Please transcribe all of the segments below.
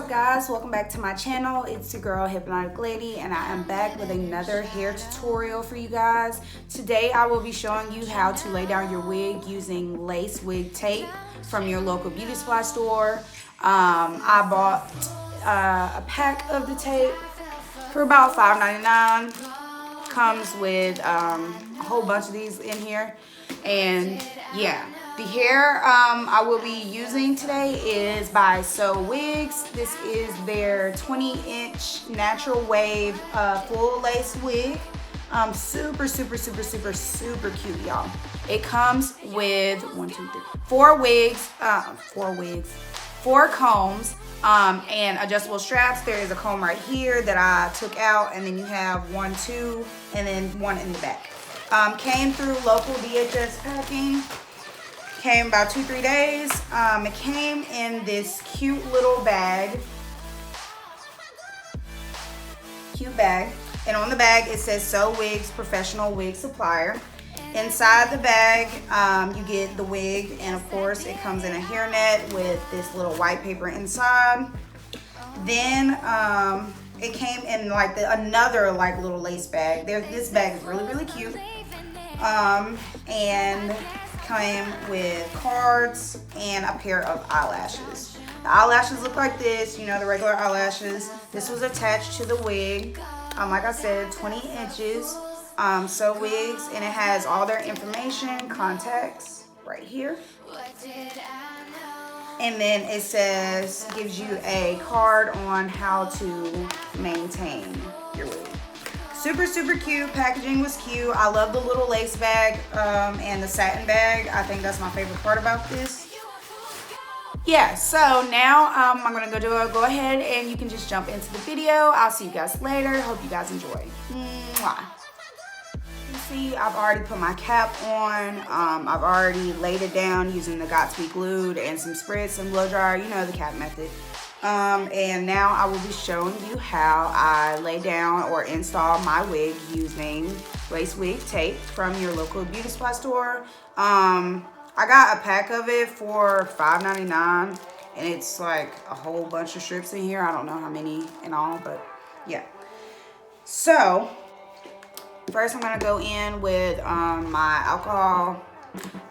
up guys, welcome back to my channel. It's your girl Hypnotic Lady and I am back with another hair tutorial for you guys. Today I will be showing you how to lay down your wig using lace wig tape from your local beauty supply store. I bought a pack of the tape for about $5.99. Comes with a whole bunch of these in here, and yeah, the hair I will be using today is by SOWIGS. This is their 20-inch natural wave full lace wig. Super cute, y'all. It comes with 4 combs and adjustable straps. There is a comb right here that I took out, and then you have 1, 2, and then 1 in the back. Came through local DHS packing. Came about 2-3 days. It came in this cute little bag. And on the bag it says SOWIGS Professional Wig Supplier. Inside the bag, you get the wig, and of course it comes in a hairnet with this little white paper inside. Then it came in like another like little lace bag. This bag is really cute. And came with cards and a pair of eyelashes. The eyelashes look like this, you know, the regular eyelashes. This was attached to the wig. Like I said, 20 inches. SOWIGS, and it has all their information, contacts right here. And then it says, gives you a card on how to maintain your wig. Super cute. Packaging was cute. I love the little lace bag and the satin bag. I think that's my favorite part about this. Yeah, so now I'm gonna go ahead and you can just jump into the video. I'll see you guys later. Hope you guys enjoy. Mwah. You see, I've already put my cap on. I've already laid it down using the Got to Be Glued and some spritz, some blow dryer, you know, the cap method. And now I will be showing you how I lay down or install my wig using lace wig tape from your local beauty supply store. I got a pack of it for $5.99, and it's like a whole bunch of strips in here. I don't know how many in all, but yeah. So first I'm gonna go in with my alcohol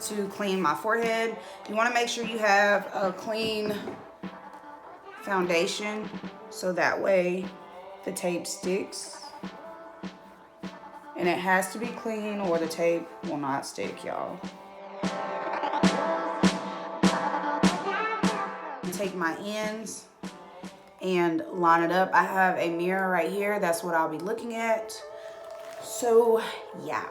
to clean my forehead. You wanna make sure you have a clean foundation so that way the tape sticks. And it has to be clean or the tape will not stick, y'all. Take my ends and line it up. I have a mirror right here. That's what I'll be looking at. So yeah.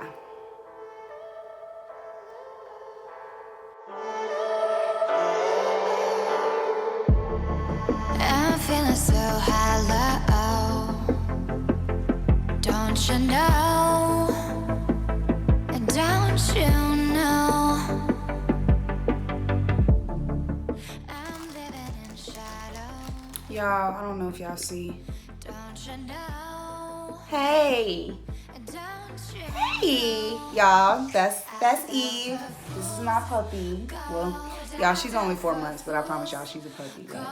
I'm feeling so high, low. Don't you know? Don't you know? I'm living in shadow. Y'all, I don't know if y'all see. Don't you know? Hey. Hey, y'all, that's Eve. This is my puppy. Well, y'all, she's only 4 months, but I promise y'all she's a puppy. Right?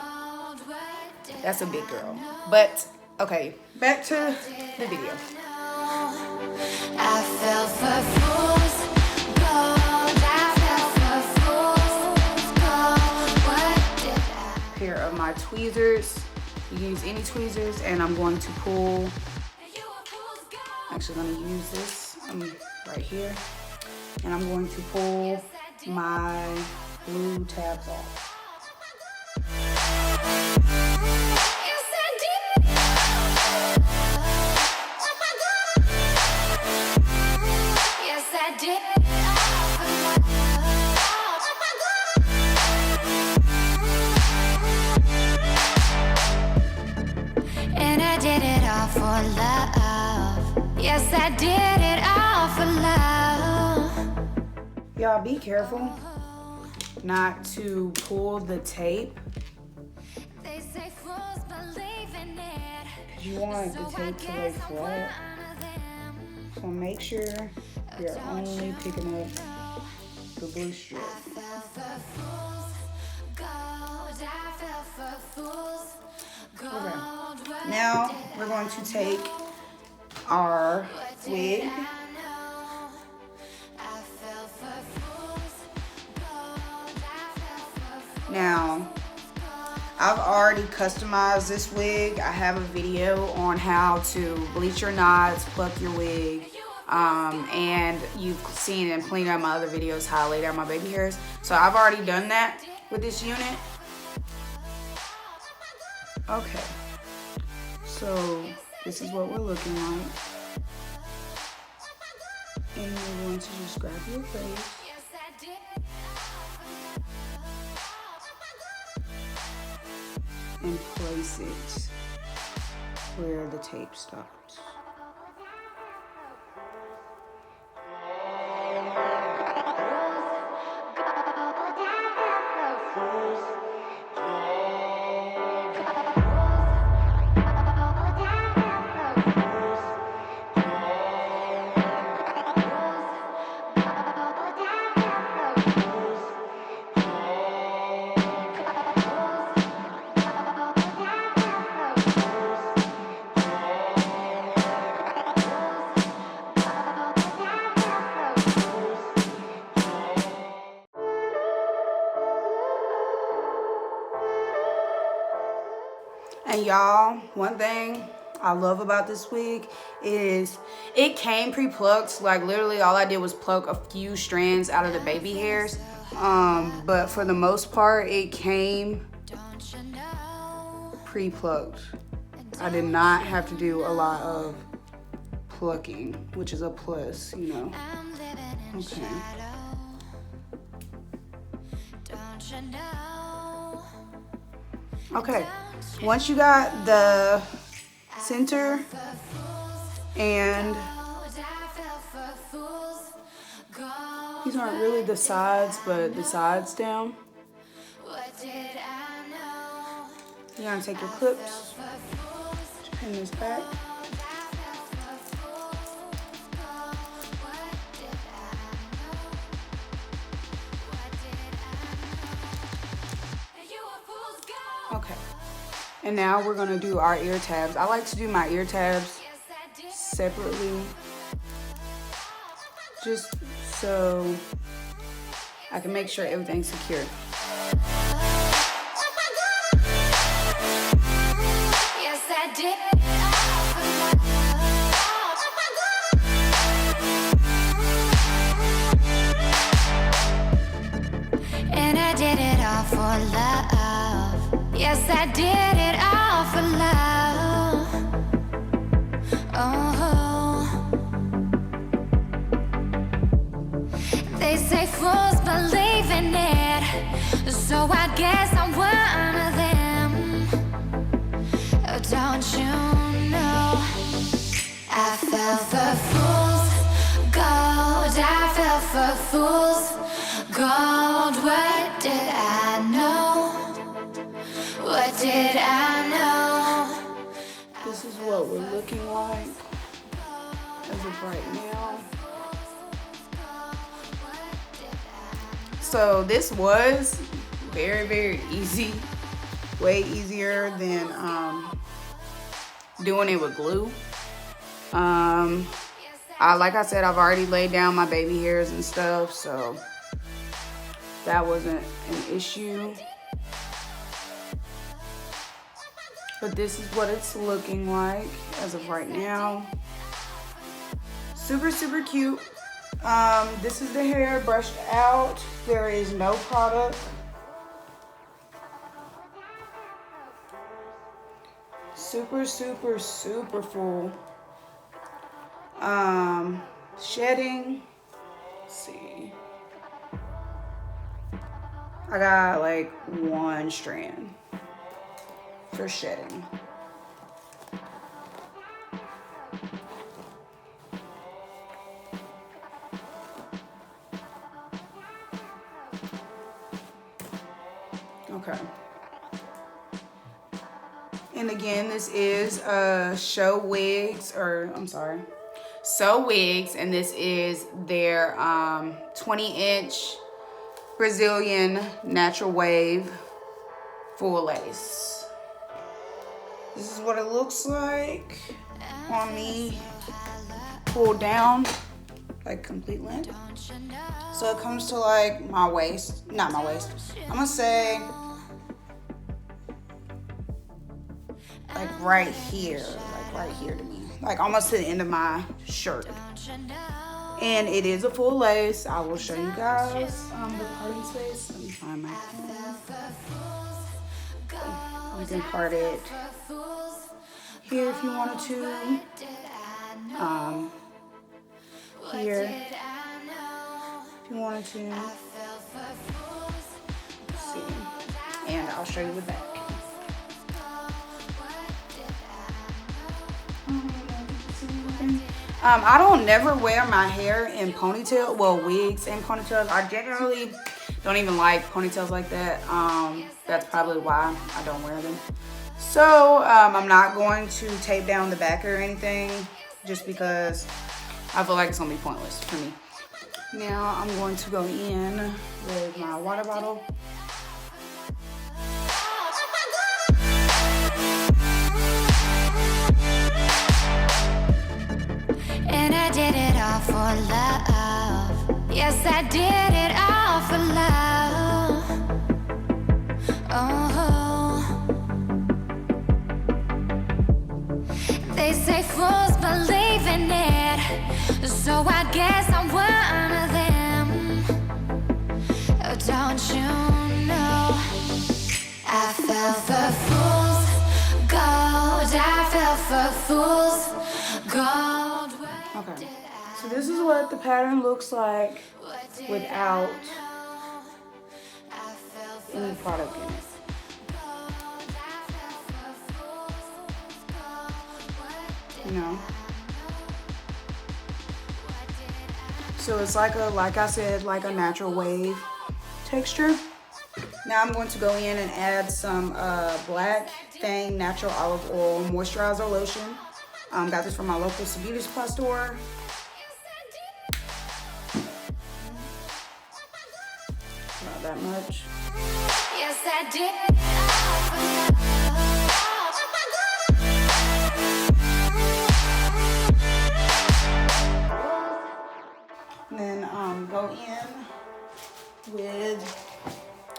That's a big girl. But okay, back to the video. I fell for fools gold. I fell for fools gold. What did I? Pair of my tweezers. You can use any tweezers, and I'm going to pull. Actually going to use this right here, and I'm going to pull my blue tabs off. And I did it all for love. Yes, I did it all for love. Y'all, be careful not to pull the tape. They say fools believe in it. Because you want the tape to lay flat. So make sure you're only picking up the blue strip. I fell for fools gold. I fell for fools now we're going to take our wig. Now, I've already customized this wig. I have a video on how to bleach your knots, pluck your wig, and you've seen in plenty of my other videos how I lay down my baby hairs. So I've already done that with this unit. Okay, so this is what we're looking like. And you're going to just grab your face. And place it where the tape stops. And y'all, one thing I love about this wig is it came pre-plucked. Like literally all I did was pluck a few strands out of the baby hairs. But for the most part, it came pre-plucked. I did not have to do a lot of plucking, which is a plus, you know. Okay. Okay, once you got the center and these aren't really the sides, but the sides down, you're gonna take your clips, pin this back. Okay, and now we're gonna do our ear tabs. I like to do my ear tabs separately, just so I can make sure everything's secure. Yes, I did. And I did it all for love. Yes, I did it all for love. Oh, they say fools believe in it, so I guess I'm one of them. Oh, don't you know? I fell for fools gold. I fell for fools gold. What did I know? What did I know? This is what we're looking like as of right now. So this was very, very easy. Way easier than doing it with glue. Like I said, I've already laid down my baby hairs and stuff, so that wasn't an issue. But this is what it's looking like as of right now. Super, super cute. This is the hair brushed out. There is no product. Super, super, super full. Shedding. Let's see. I got like one strand for shedding. Okay. And again, this is SOWIGS, and this is their 20-inch Brazilian natural wave full lace. This is what it looks like on me, pulled down, like complete length. So it comes to like my waist, not my waist. I'm gonna say like right here to me, like almost to the end of my shirt. And it is a full lace. I will show you guys the parting space. Let me find my pen. You can part it here if you wanted to. Here if you wanted to. Let's see. And I'll show you the back. I don't never wear my hair in ponytail, well, wigs and ponytails. I generally don't even like ponytails like that. That's probably why I don't wear them. So I'm not going to tape down the back or anything, just because I feel like it's gonna be pointless for me. Now I'm going to go in with my water bottle. And I did it all for love. Yes, I did it all for love. Oh, they say fools believe in it, so I guess I'm one of them. Oh, don't you know? I fell for fools gold. I fell for fools gold. Okay, so this is what the pattern looks like without any product in it. You know? So it's like I said, like a natural wave texture. Now I'm going to go in and add some Black Thing Natural Olive Oil Moisturizer Lotion. Got this from my local beauty supply store. Not that much. Yes, I did. And then go in with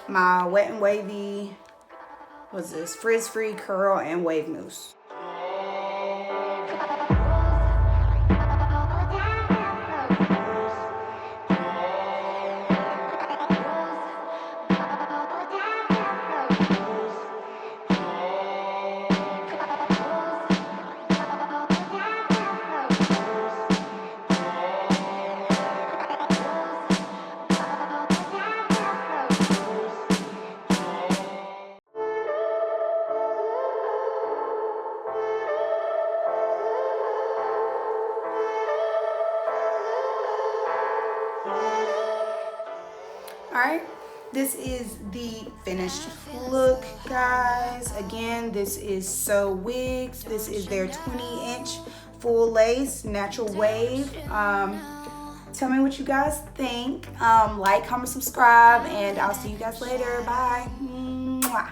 my Wet n Wavy, what's this? Frizz Free Curl and Wave Mousse. Alright, this is the finished look, guys. Again, this is SOWIGS. This is their 20-inch full lace natural wave. Tell me what you guys think. Like, comment, subscribe, and I'll see you guys later. Bye. Mwah.